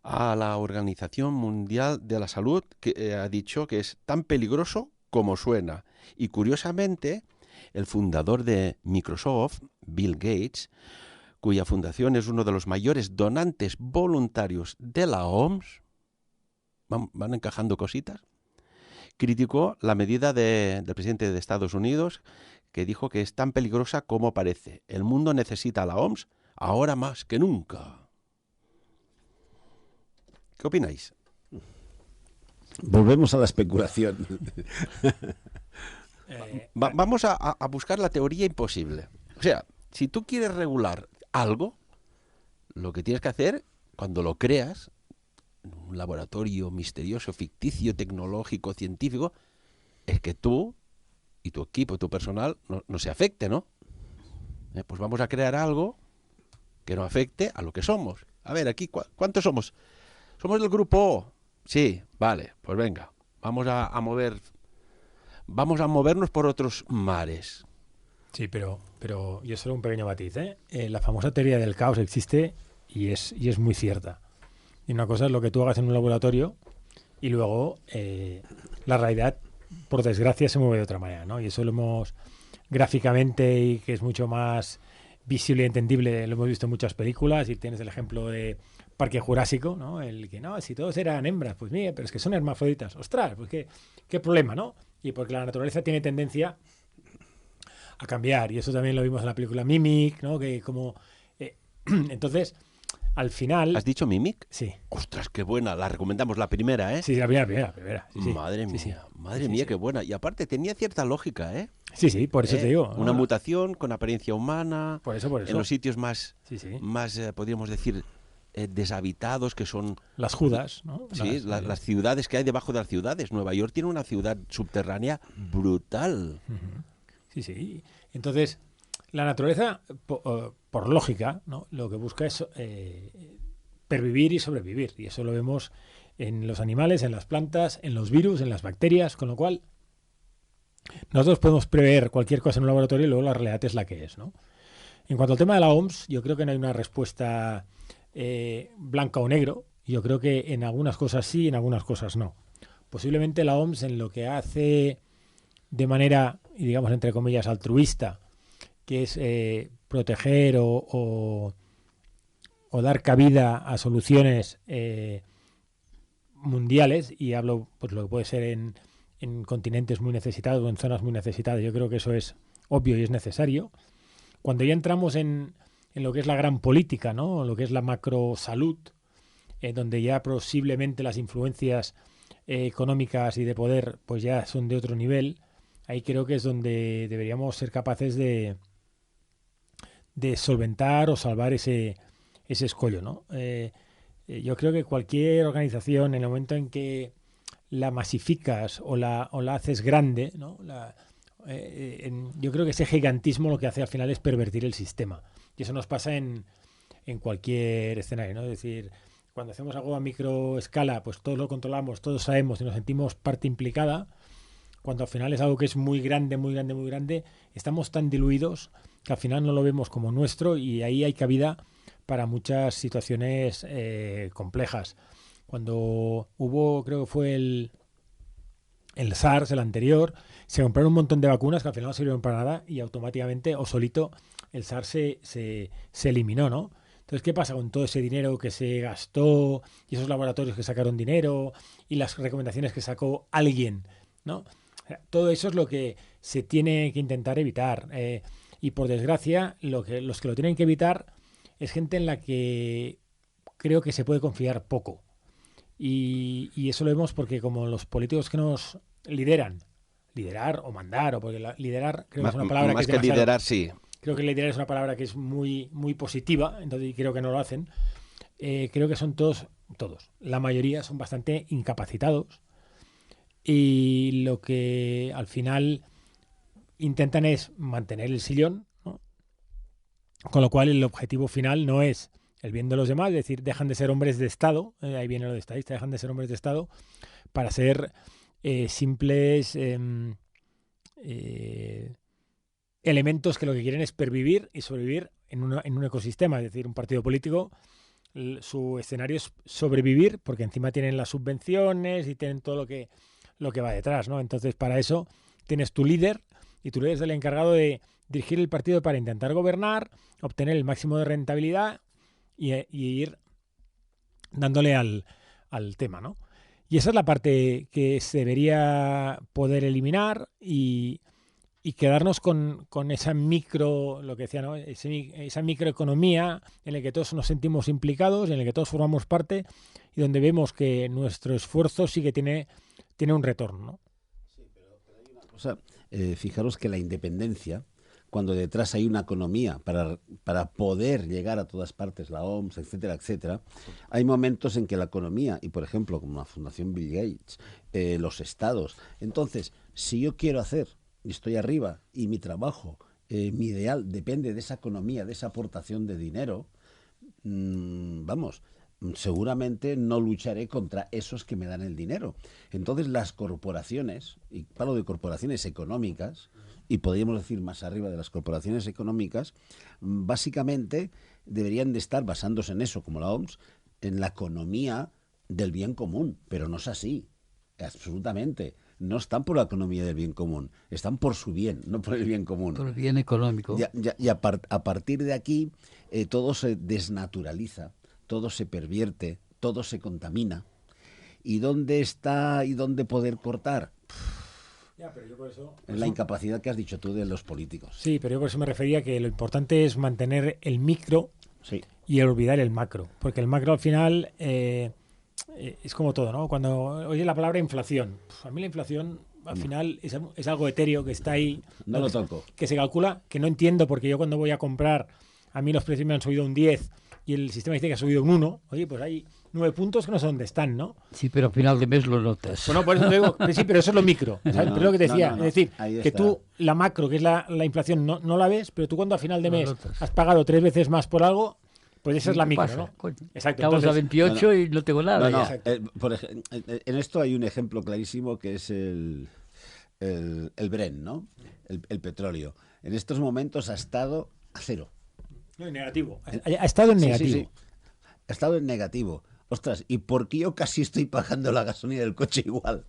[SPEAKER 1] a la Organización Mundial de la Salud, que ha dicho que es tan peligroso como suena? Y curiosamente, el fundador de Microsoft, Bill Gates, cuya fundación es uno de los mayores donantes voluntarios de la OMS, van encajando cositas, criticó la medida del presidente de Estados Unidos que dijo que es tan peligrosa como parece. El mundo necesita a la OMS ahora más que nunca. ¿Qué opináis?
[SPEAKER 5] Volvemos a la especulación.
[SPEAKER 1] Vamos a buscar la teoría imposible. O sea, si tú quieres regular algo, lo que tienes que hacer, cuando lo creas, en un laboratorio misterioso, ficticio, tecnológico, científico, es que tú y tu equipo, tu personal, no se afecte, ¿no? Pues vamos a crear algo que no afecte a lo que somos. A ver, aquí, ¿cuántos somos? Somos del grupo O. Sí, vale, pues venga, vamos a movernos por otros mares.
[SPEAKER 3] Sí, pero yo solo un pequeño matiz, ¿eh? La famosa teoría del caos existe y es muy cierta. Y una cosa es lo que tú hagas en un laboratorio y luego la realidad, por desgracia, se mueve de otra manera, ¿no? Y eso lo hemos gráficamente y que es mucho más visible y entendible, lo hemos visto en muchas películas y tienes el ejemplo de Parque Jurásico, ¿no? El que no, si todos eran hembras, pues mire, pero es que son hermafroditas. Ostras, pues qué problema, ¿no? Y porque la naturaleza tiene tendencia a cambiar y eso también lo vimos en la película Mimic, ¿no? Que como entonces al final...
[SPEAKER 1] ¿Has dicho Mimic?
[SPEAKER 3] Sí.
[SPEAKER 1] Ostras, qué buena, la recomendamos, la primera, ¿eh?
[SPEAKER 3] Sí, la primera. Sí,
[SPEAKER 1] madre mía,
[SPEAKER 3] sí.
[SPEAKER 1] Madre mía, qué buena. Y aparte tenía cierta lógica, ¿eh?
[SPEAKER 3] Sí, por eso te digo.
[SPEAKER 1] Una mutación con apariencia humana.
[SPEAKER 3] Por eso.
[SPEAKER 1] En los sitios más podríamos decir, deshabitados, que son...
[SPEAKER 3] Las Judas, ¿no?
[SPEAKER 1] Sí, las ciudades que hay debajo de las ciudades. Nueva York tiene una ciudad subterránea brutal.
[SPEAKER 3] Uh-huh. Sí. Entonces, la naturaleza, por lógica, ¿no? Lo que busca es pervivir y sobrevivir. Y eso lo vemos en los animales, en las plantas, en los virus, en las bacterias, con lo cual nosotros podemos prever cualquier cosa en un laboratorio y luego la realidad es la que es, ¿no? En cuanto al tema de la OMS, yo creo que no hay una respuesta blanca o negro. Yo creo que en algunas cosas sí, en algunas cosas no. Posiblemente la OMS en lo que hace de manera, y digamos entre comillas, altruista, que es proteger o dar cabida a soluciones mundiales, y hablo pues lo que puede ser en continentes muy necesitados o en zonas muy necesitadas. Yo creo que eso es obvio y es necesario. Cuando ya entramos en lo que es la gran política, ¿no? Lo que es la macrosalud, donde ya posiblemente las influencias económicas y de poder pues ya son de otro nivel, ahí creo que es donde deberíamos ser capaces de solventar o salvar ese escollo, ¿no? Yo creo que cualquier organización, en el momento en que la masificas o la haces grande, ¿no? Yo creo que ese gigantismo lo que hace al final es pervertir el sistema. Y eso nos pasa en cualquier escenario, ¿no? Es decir, cuando hacemos algo a microescala, pues todos lo controlamos, todos sabemos y nos sentimos parte implicada. Cuando al final es algo que es muy grande, estamos tan diluidos que al final no lo vemos como nuestro y ahí hay cabida para muchas situaciones complejas. Cuando hubo, creo que fue el SARS, el anterior, se compraron un montón de vacunas que al final no sirvieron para nada y automáticamente o solito el SARS se eliminó, ¿no? Entonces, ¿qué pasa con todo ese dinero que se gastó y esos laboratorios que sacaron dinero y las recomendaciones que sacó alguien, ¿no? Todo eso es lo que se tiene que intentar evitar. Y por desgracia, los que lo tienen que evitar es gente en la que creo que se puede confiar poco. Y eso lo vemos porque como los políticos que nos liderar o mandar, o porque liderar creo que es una palabra
[SPEAKER 1] más
[SPEAKER 3] que es
[SPEAKER 1] que liderar, sí.
[SPEAKER 3] Creo que liderar es una palabra que es muy, muy positiva, entonces creo que no lo hacen. Creo que son todos, la mayoría son bastante incapacitados y lo que al final intentan es mantener el sillón, ¿no? Con lo cual el objetivo final no es el bien de los demás, es decir, dejan de ser hombres de Estado, ahí viene lo de estadista, dejan de ser hombres de Estado para ser simples elementos que lo que quieren es pervivir y sobrevivir en un ecosistema. Es decir, un partido político, su escenario es sobrevivir porque encima tienen las subvenciones y tienen todo lo que va detrás, ¿no? Entonces, para eso tienes tu líder y tu líder es el encargado de dirigir el partido para intentar gobernar, obtener el máximo de rentabilidad y ir dándole al tema, ¿no? Y esa es la parte que se debería poder eliminar y y quedarnos con esa micro, lo que decía, ¿no? Esa microeconomía en la que todos nos sentimos implicados, en la que todos formamos parte y donde vemos que nuestro esfuerzo sí que tiene un retorno, ¿no?
[SPEAKER 5] Sí, pero hay una cosa, fijaros que la independencia, cuando detrás hay una economía para poder llegar a todas partes, la OMS, etcétera, etcétera, hay momentos en que la economía, y por ejemplo, como la Fundación Bill Gates, los estados, entonces, si yo quiero hacer, y estoy arriba, y mi trabajo, mi ideal, depende de esa economía, de esa aportación de dinero, vamos, seguramente no lucharé contra esos que me dan el dinero. Entonces las corporaciones, y hablo de corporaciones económicas, y podríamos decir más arriba de las corporaciones económicas, básicamente deberían de estar basándose en eso, como la OMS, en la economía del bien común, pero no es así, absolutamente. No están por la economía del bien común, están por su bien, no por el bien común.
[SPEAKER 2] Por el bien económico.
[SPEAKER 5] Y a partir de aquí todo se desnaturaliza, todo se pervierte, todo se contamina. ¿Y dónde está y dónde poder cortar?
[SPEAKER 3] Ya, pero yo por eso,
[SPEAKER 5] Es la incapacidad que has dicho tú de los políticos.
[SPEAKER 3] Sí, pero yo por eso me refería a que lo importante es mantener el micro
[SPEAKER 5] Sí.
[SPEAKER 3] y olvidar el macro, porque el macro al final es como todo, ¿no? Cuando oye la palabra inflación, a mí la inflación al final es algo etéreo que está ahí,
[SPEAKER 5] No lo toco.
[SPEAKER 3] que se calcula, que no entiendo, porque yo cuando voy a comprar, a mí los precios me han subido un 10 y el sistema dice que ha subido un 1, oye, pues hay 9 puntos que no sé dónde están, ¿no?
[SPEAKER 2] Sí, pero al final de mes lo notas.
[SPEAKER 3] Bueno, por eso te digo, sí, pero eso es lo micro, ¿sabes?
[SPEAKER 5] No, no,
[SPEAKER 3] Pero es lo que te decía,
[SPEAKER 5] no, no, no.
[SPEAKER 3] es decir,
[SPEAKER 5] Ahí
[SPEAKER 3] que
[SPEAKER 5] está.
[SPEAKER 3] tú, la macro, que es la inflación, no la ves, pero tú cuando a final de
[SPEAKER 2] Lo
[SPEAKER 3] mes
[SPEAKER 2] notas.
[SPEAKER 3] has pagado 3 veces más por algo, pues esa es la
[SPEAKER 2] ¿Qué
[SPEAKER 3] micro,
[SPEAKER 2] pasa?
[SPEAKER 3] ¿no?
[SPEAKER 2] Coño,
[SPEAKER 3] Exacto.
[SPEAKER 2] Estamos a
[SPEAKER 3] Entonces,
[SPEAKER 2] 28 y no tengo nada
[SPEAKER 5] No, no,
[SPEAKER 2] ya.
[SPEAKER 5] en esto hay un ejemplo clarísimo que es el Brent, ¿no? El petróleo. En estos momentos ha estado a cero.
[SPEAKER 3] no, en negativo. Ha estado en
[SPEAKER 5] Sí,
[SPEAKER 3] negativo.
[SPEAKER 5] sí, sí. Ha estado en negativo. Ostras, ¿y por qué yo casi estoy pagando la gasolina del coche igual?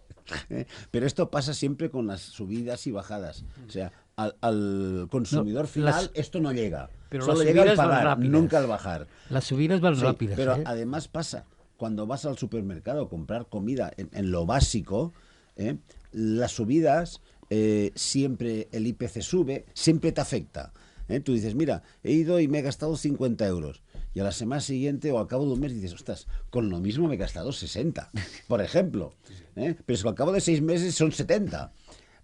[SPEAKER 5] Pero esto pasa siempre con las subidas y bajadas. O sea, al consumidor
[SPEAKER 2] No,
[SPEAKER 5] final
[SPEAKER 2] las-
[SPEAKER 5] esto no llega.
[SPEAKER 2] pero
[SPEAKER 5] Solo
[SPEAKER 2] las
[SPEAKER 5] llega al
[SPEAKER 2] subidas van
[SPEAKER 5] pagar,
[SPEAKER 2] rápidas.
[SPEAKER 5] nunca al bajar.
[SPEAKER 2] Las subidas van
[SPEAKER 5] Sí,
[SPEAKER 2] rápidas.
[SPEAKER 5] pero
[SPEAKER 2] ¿eh?
[SPEAKER 5] además pasa, cuando vas al supermercado a comprar comida en lo básico, las subidas, siempre el IPC sube, siempre te afecta. Tú dices, mira, he ido y me he gastado 50 euros. Y a la semana siguiente o al cabo de un mes dices, ostras, con lo mismo me he gastado 60, por ejemplo. Pero es que al cabo de 6 meses son 70.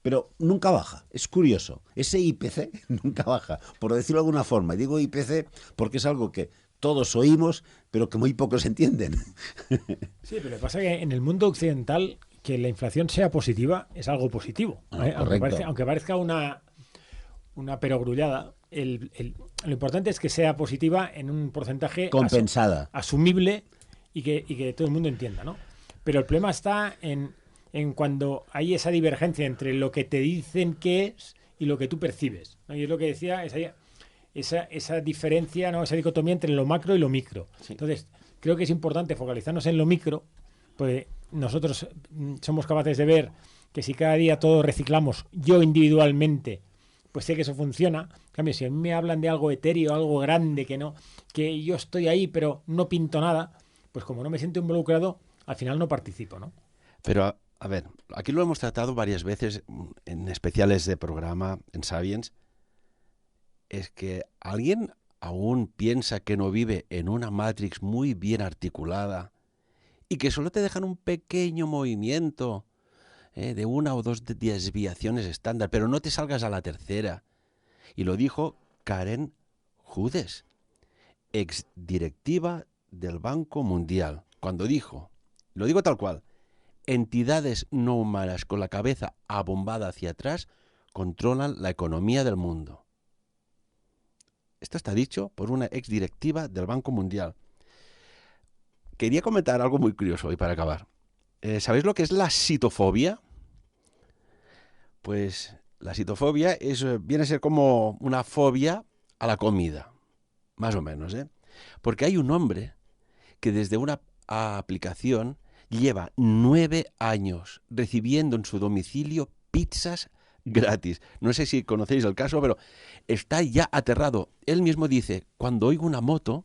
[SPEAKER 5] Pero nunca baja, es curioso. Ese IPC nunca baja, por decirlo de alguna forma. Y digo IPC porque es algo que todos oímos, pero que muy pocos entienden.
[SPEAKER 3] Sí, pero lo que pasa es que en el mundo occidental que la inflación sea positiva es algo positivo.
[SPEAKER 5] Correcto.
[SPEAKER 3] Aunque parezca una perogrullada, lo importante es que sea positiva en un porcentaje
[SPEAKER 5] Compensada.
[SPEAKER 3] asumible y que todo el mundo entienda, ¿no? Pero el problema está en cuando hay esa divergencia entre lo que te dicen que es y lo que tú percibes, ¿no? Y es lo que decía, esa diferencia, ¿no? Esa dicotomía entre lo macro y lo micro.
[SPEAKER 5] Sí.
[SPEAKER 3] Entonces, creo que es importante focalizarnos en lo micro, pues nosotros somos capaces de ver que si cada día todos reciclamos, yo individualmente, pues sé que eso funciona. En cambio, si a mí me hablan de algo etéreo, algo grande, que yo estoy ahí pero no pinto nada, pues como no me siento involucrado, al final no participo, ¿no?
[SPEAKER 1] Pero, a ver, aquí lo hemos tratado varias veces en especiales de programa, en Sapiens. Es que alguien aún piensa que no vive en una Matrix muy bien articulada y que solo te dejan un pequeño movimiento de una o dos desviaciones estándar, pero no te salgas a la tercera. Y lo dijo Karen Jüdes, exdirectiva del Banco Mundial, cuando dijo, lo digo tal cual, entidades no humanas con la cabeza abombada hacia atrás controlan la economía del mundo. Esto está dicho por una exdirectiva del Banco Mundial. Quería comentar algo muy curioso hoy para acabar. ¿Sabéis lo que es la citofobia? Pues la citofobia viene a ser como una fobia a la comida, más o menos, ¿eh? Porque hay un hombre que desde una aplicación lleva 9 años recibiendo en su domicilio pizzas gratis. No sé si conocéis el caso, pero está ya aterrado. Él mismo dice, cuando oigo una moto,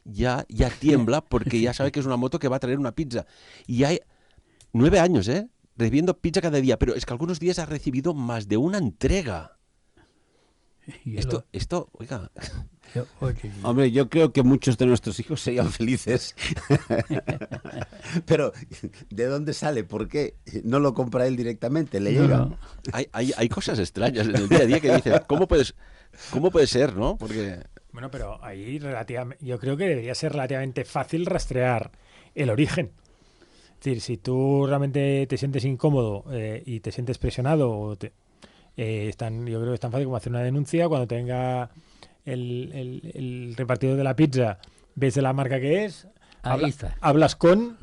[SPEAKER 1] ya tiembla porque ya sabe que es una moto que va a traer una pizza. Y hay 9 años, recibiendo pizza cada día, pero es que algunos días ha recibido más de una entrega.
[SPEAKER 2] Y
[SPEAKER 1] Esto, oiga,
[SPEAKER 2] oye,
[SPEAKER 5] Hombre, yo creo que muchos de nuestros hijos serían felices. Pero, ¿de dónde sale? ¿Por qué? No lo compra él directamente, le llega.
[SPEAKER 2] no.
[SPEAKER 1] hay cosas extrañas en el día a día que dices, ¿cómo puede ser, no? Porque
[SPEAKER 3] Bueno, pero ahí yo creo que debería ser relativamente fácil rastrear el origen. Es decir, si tú realmente te sientes incómodo y te sientes presionado, yo creo que es tan fácil como hacer una denuncia cuando tenga el repartidor de la pizza, ves de la marca que es,
[SPEAKER 2] Ahí está.
[SPEAKER 3] hablas con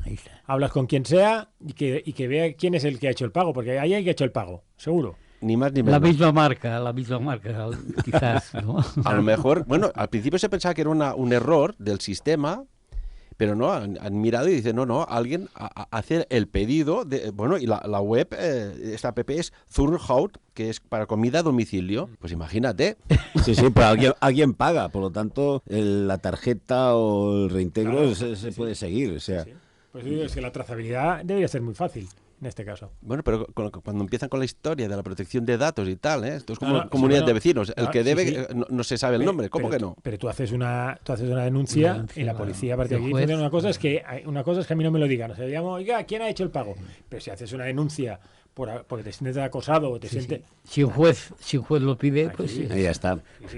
[SPEAKER 3] quien sea y que vea quién es el que ha hecho el pago, porque ahí hay que ha hecho el pago, seguro.
[SPEAKER 1] ni más ni
[SPEAKER 2] La
[SPEAKER 1] menos.
[SPEAKER 2] misma marca, quizás, ¿no?
[SPEAKER 1] A lo mejor, bueno, al principio se pensaba que era un error del sistema, pero no, han mirado y dicen, no, alguien hace el pedido, y la web, esta app es Thurnhout, que es para comida a domicilio. Pues imagínate.
[SPEAKER 5] Sí, pero alguien paga, por lo tanto, la tarjeta o el reintegro
[SPEAKER 3] Claro,
[SPEAKER 5] se puede seguir. O sea,
[SPEAKER 3] Sí. Pues digo, es que la trazabilidad debería ser muy fácil en este caso.
[SPEAKER 1] Bueno, pero cuando empiezan con la historia de la protección de datos y tal, esto es como
[SPEAKER 3] No,
[SPEAKER 1] comunidad
[SPEAKER 3] sí,
[SPEAKER 1] de vecinos. El
[SPEAKER 3] no,
[SPEAKER 1] que
[SPEAKER 3] sí,
[SPEAKER 1] debe,
[SPEAKER 3] sí.
[SPEAKER 1] No se sabe el nombre. ¿Cómo que no?
[SPEAKER 3] Pero tú haces una denuncia y la policía, a partir de aquí, funciona una cosa es que a mí no me lo digan. O sea, digamos, oiga, ¿quién ha hecho el pago? Pero si haces una denuncia porque te sientes acosado o te sientes...
[SPEAKER 2] Si un juez lo pide,
[SPEAKER 3] Aquí,
[SPEAKER 2] pues sí.
[SPEAKER 5] ahí ya está.
[SPEAKER 3] Sí,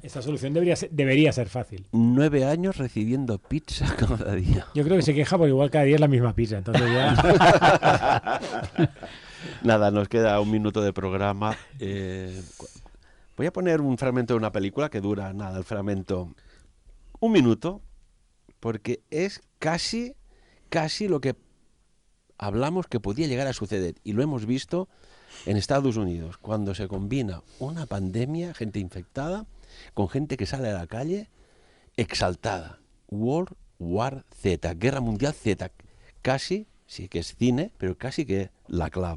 [SPEAKER 3] esta solución debería ser fácil.
[SPEAKER 1] 9 años recibiendo pizza cada día.
[SPEAKER 3] Yo creo que se queja porque igual cada día es la misma pizza, entonces ya...
[SPEAKER 1] Nada, nos queda un minuto de programa. Voy a poner un fragmento de una película que dura, el fragmento 1 minuto, porque es casi lo que hablamos que podía llegar a suceder. Y lo hemos visto en Estados Unidos, cuando se combina una pandemia, gente infectada, con gente que sale a la calle exaltada. World War Z, Guerra Mundial Z. Casi, sí que es cine, pero casi que la clava.